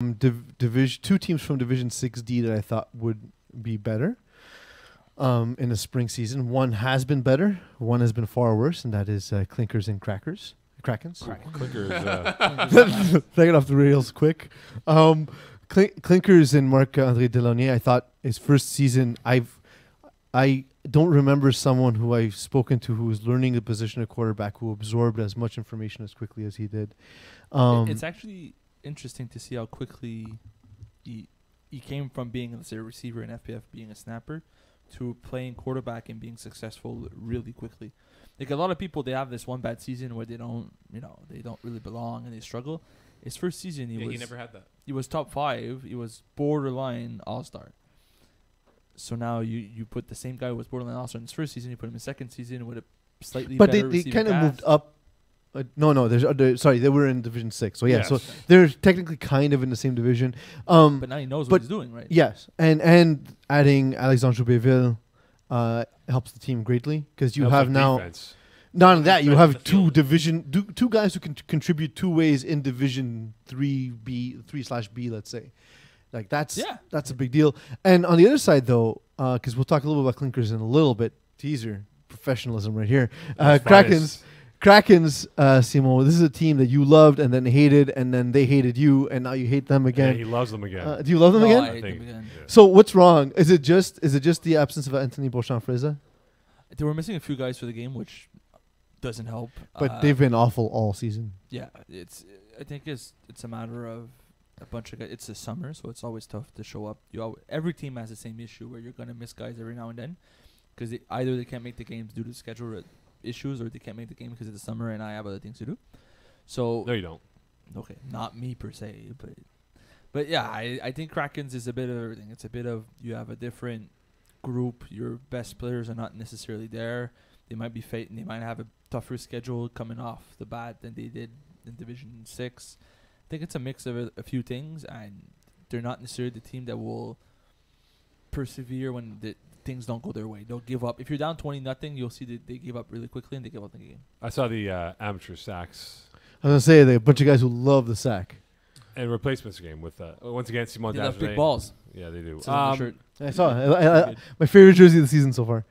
Division 2 teams from Division 6D that I thought would be better in the spring season. One has been better. One has been far worse, and that is Clinkers and Krakens. Clinkers. Taking off the rails quick. Clinkers and Marc-André Delaunay, I thought his first season, I don't remember someone who I've spoken to who was learning the position of quarterback who absorbed as much information as quickly as he did. It's actually interesting to see how quickly he came from being, let's say, a receiver in FPF, being a snapper, to playing quarterback and being successful really quickly. Like a lot of people, they have this one bad season where they don't really belong and they struggle. His first season, he never had that. He was top 5. He was borderline all-star. So now you put the same guy who was borderline all-star in his first season, you put him in his second season with a slightly but better they kind of receiving moved cast. up. Sorry, they were in Division 6. So yeah, so they're technically kind of in the same division. But now he knows what he's doing, right? Yes, and adding Alexandre Joubéville helps the team greatly because you have now. Defense. Not only that, you have two guys who can contribute 2 ways in Division 3/B, let's say. Like that's a big deal. And on the other side, though, because we'll talk a little bit about Clinkers in a little bit. Teaser, professionalism right here. Krakens, Simon, this is a team that you loved and then hated, and then they hated you, and now you hate them again. Yeah, he loves them again. Do you love them again? I hate them again. Yeah. So what's wrong? Is it just the absence of Anthony Beauchamp-Fraser? They were missing a few guys for the game, which doesn't help. But they've been awful all season. Yeah, I think it's a matter of a bunch of guys. It's the summer, so it's always tough to show up. Every team has the same issue where you're gonna miss guys every now and then, because either they can't make the games due to schedule issues, or they can't make the game because it's the summer and I have other things to do. So No, you don't. Okay, not me per se, but yeah, I think Krakens is a bit of everything. It's a bit of, you have a different group. Your best players are not necessarily there. They might be fighting. They might have a tougher schedule coming off the bat than they did in Division 6. I think it's a mix of a few things, and they're not necessarily the team that will persevere when things don't go their way. They'll give up. If you're down 20-0, you'll see that they give up really quickly and they give up the game. I saw the amateur sacks I was gonna say, there are a bunch of guys who love the sack. and replacements game with once again Simon. They love big balls. Yeah, they do. It's on the shirt. I saw my favorite jersey of the season so far.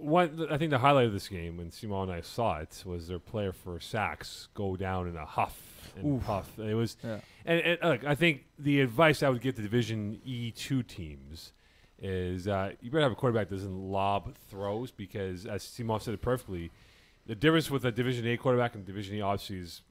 I think the highlight of this game, when Simon and I saw it, was their player for sacks go down in a huff and puff. It was, and look, I think the advice I would give to Division E2 teams is you better have a quarterback that doesn't lob throws, because as Simon said it perfectly, the difference with a Division A quarterback and Division E obviously is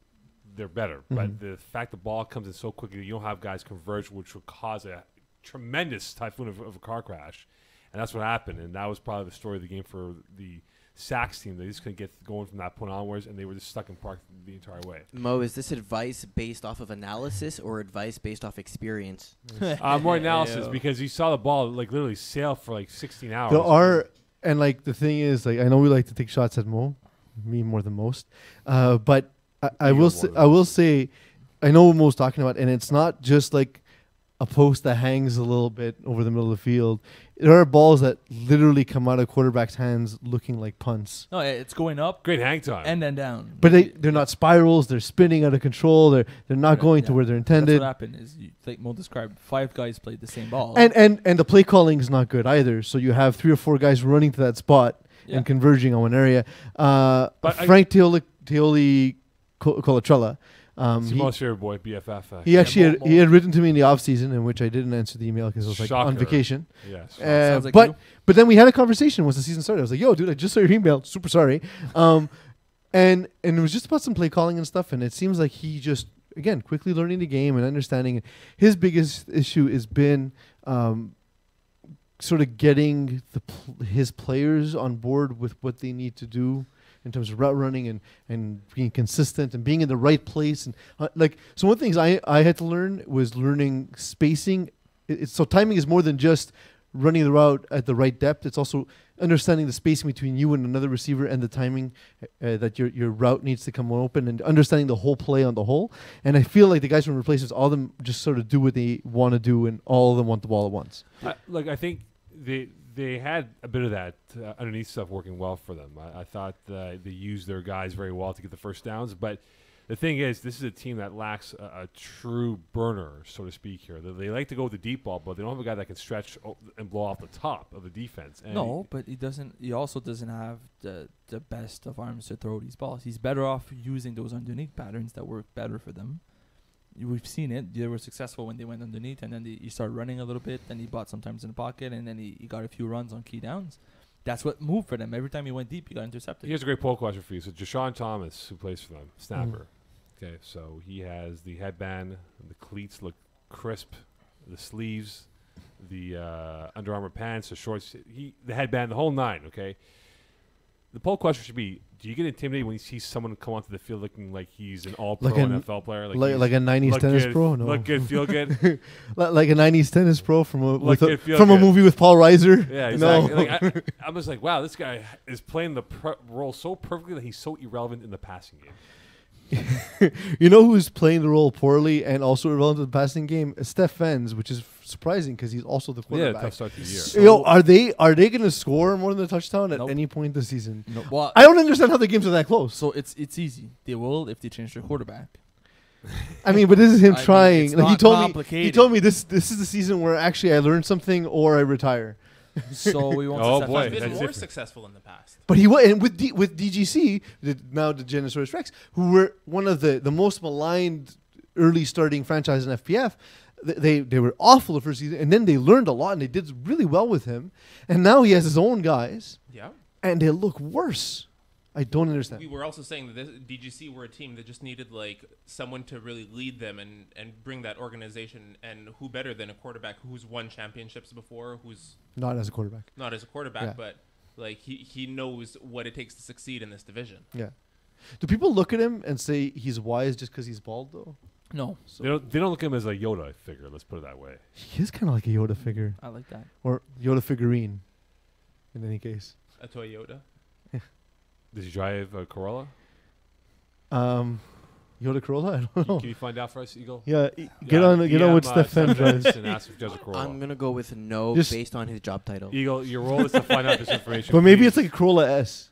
they're better, but the fact the ball comes in so quickly, you don't have guys converge, which will cause a tremendous typhoon of a car crash. And that's what happened, and that was probably the story of the game for the Sacks team. They just couldn't get going from that point onwards, and they were just stuck in park the entire way. Mo, is this advice based off of analysis or advice based off experience? More analysis, because you saw the ball like literally sail for like 16 hours. There are, and like the thing is, like I know we like to take shots at Mo, me more than most, but I will say, I know what Mo's talking about, and it's not just like a post that hangs a little bit over the middle of the field. There are balls that literally come out of quarterbacks' hands looking like punts. No, it's going up. Great hang time. And then down. But they're not spirals. They're spinning out of control. They're not going to where they're intended. That's what happened is, like Mo described, 5 guys played the same ball. And the play calling is not good either. So you have 3 or 4 guys running to that spot and converging on one area. Frank Teoli Colatrella. Simon's favorite boy, BFF. He had written to me in the off season, in which I didn't answer the email because I was like on vacation. Yes. But then we had a conversation once the season started. I was like, "Yo, dude, I just saw your email. Super sorry." And it was just about some play calling and stuff. And it seems like he just, again, quickly learning the game and understanding. His biggest issue has been sort of getting his players on board with what they need to do in terms of route running and being consistent and being in the right place. And so one of the things I had to learn was learning spacing. So timing is more than just running the route at the right depth. It's also understanding the spacing between you and another receiver and the timing that your route needs to come open, and understanding the whole play on the whole. And I feel like the guys from replacements, all of them just sort of do what they want to do, and all of them want the ball at once. I think they had a bit of that underneath stuff working well for them. I thought they used their guys very well to get the first downs, but the thing is, this is a team that lacks a true burner, so to speak. Here, they like to go with the deep ball, but they don't have a guy that can stretch and blow off the top of the defense. And No, but he doesn't. He also doesn't have the best of arms to throw these balls. He's better off using those underneath patterns that work better for them. We've seen it. They were successful when they went underneath, and then he started running a little bit. Then he bought sometimes in the pocket, and then he got a few runs on key downs. That's what moved for them. Every time he went deep, he got intercepted. Here's a great poll question for you. So Jashawn Thomas, who plays for them, snapper. Okay, so he has the headband, the cleats look crisp, the sleeves, the Under Armour pants, the shorts, the headband, the whole nine. Okay. The poll question should be: do you get intimidated when you see someone come onto the field looking like he's an all-pro NFL player, like a '90s tennis pro? No, look good, feel good, like a '90s tennis pro from a good. movie with Paul Reiser. Yeah, exactly. No. Like, I'm just like, wow, this guy is playing the role so perfectly that he's so irrelevant in the passing game. You know who's playing the role poorly and also irrelevant in the passing game? Steph Fens, which is surprising because he's also the quarterback. Yeah, tough start to the year. So are they going to score more than a touchdown at Nope. any point this season? No, well, I don't understand how the games are that close. so it's easy. They will if they change their quarterback. I mean, but this is him I mean, trying. it's Like he not told me, complicated. this is the season where actually I learned something or I retire. So we won't. Oh, set boy. fast. He's been That's more different. successful in the past. But he was, and with DGC, now the Genosaurus Rex, who were one of the most maligned early starting franchise in FPF. They were awful the first season, and then they learned a lot, and they did really well with him. And now he has his own guys, Yeah. and they look worse. I don't understand. We were also saying that this DGC were a team that just needed like someone to really lead them and bring that organization. And who better than a quarterback who's won championships before, who's Not as a quarterback. not as a quarterback, Yeah. but like he knows what it takes to succeed in this division. Yeah. Do people look at him and say he's wise just because he's bald, though? No, So They don't look at him as a Yoda figure. Let's put it that way. he is kind of like a Yoda figure, I like that. or Yoda figurine. In any case, A Toyota. Does he drive a Corolla? Yoda Corolla. I don't know. Can you find out for us, Eagle? Yeah, get on with Steph Fenn Steph drives. and ask if he drives a Corolla. I'm gonna go with no Just- based on his job title. Eagle, your role is to find out this information. But maybe please. it's like a Corolla S.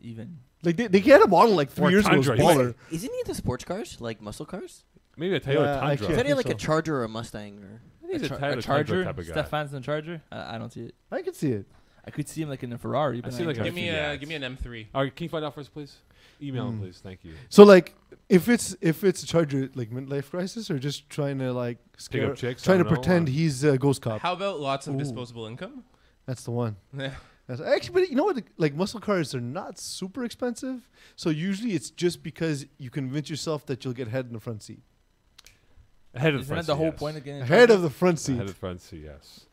Even Like they had a model like 3 Or years ago. Tundra. Smaller. Isn't he into sports cars, like muscle cars? maybe a Toyota Yeah, I Tundra. I can't- thought he had like so. a Charger or a Mustang or. I think he's a a Toyota Tundra Charger. type of guy. Stefan's in a Charger. I don't see it. I can see it. I could see him like in a Ferrari. I But see not like in a a Give me few a ads. give me an M3. All right, can you find out for us, please? Email him, Mm. please. Thank you. So like, if it's a Charger, like midlife crisis, or just trying to like Pick scare, up chicks. trying I to don't know, pretend he's a ghost cop. How about lots of Ooh. disposable income? That's the one. Yeah. That's actually, but you know what? Like muscle cars are not super expensive, so usually it's just because you convince yourself that you'll get head in the front seat. ahead of the Isn't front that the seat, whole yes. point again? Ahead of the front seat. Ahead of the front seat, yes.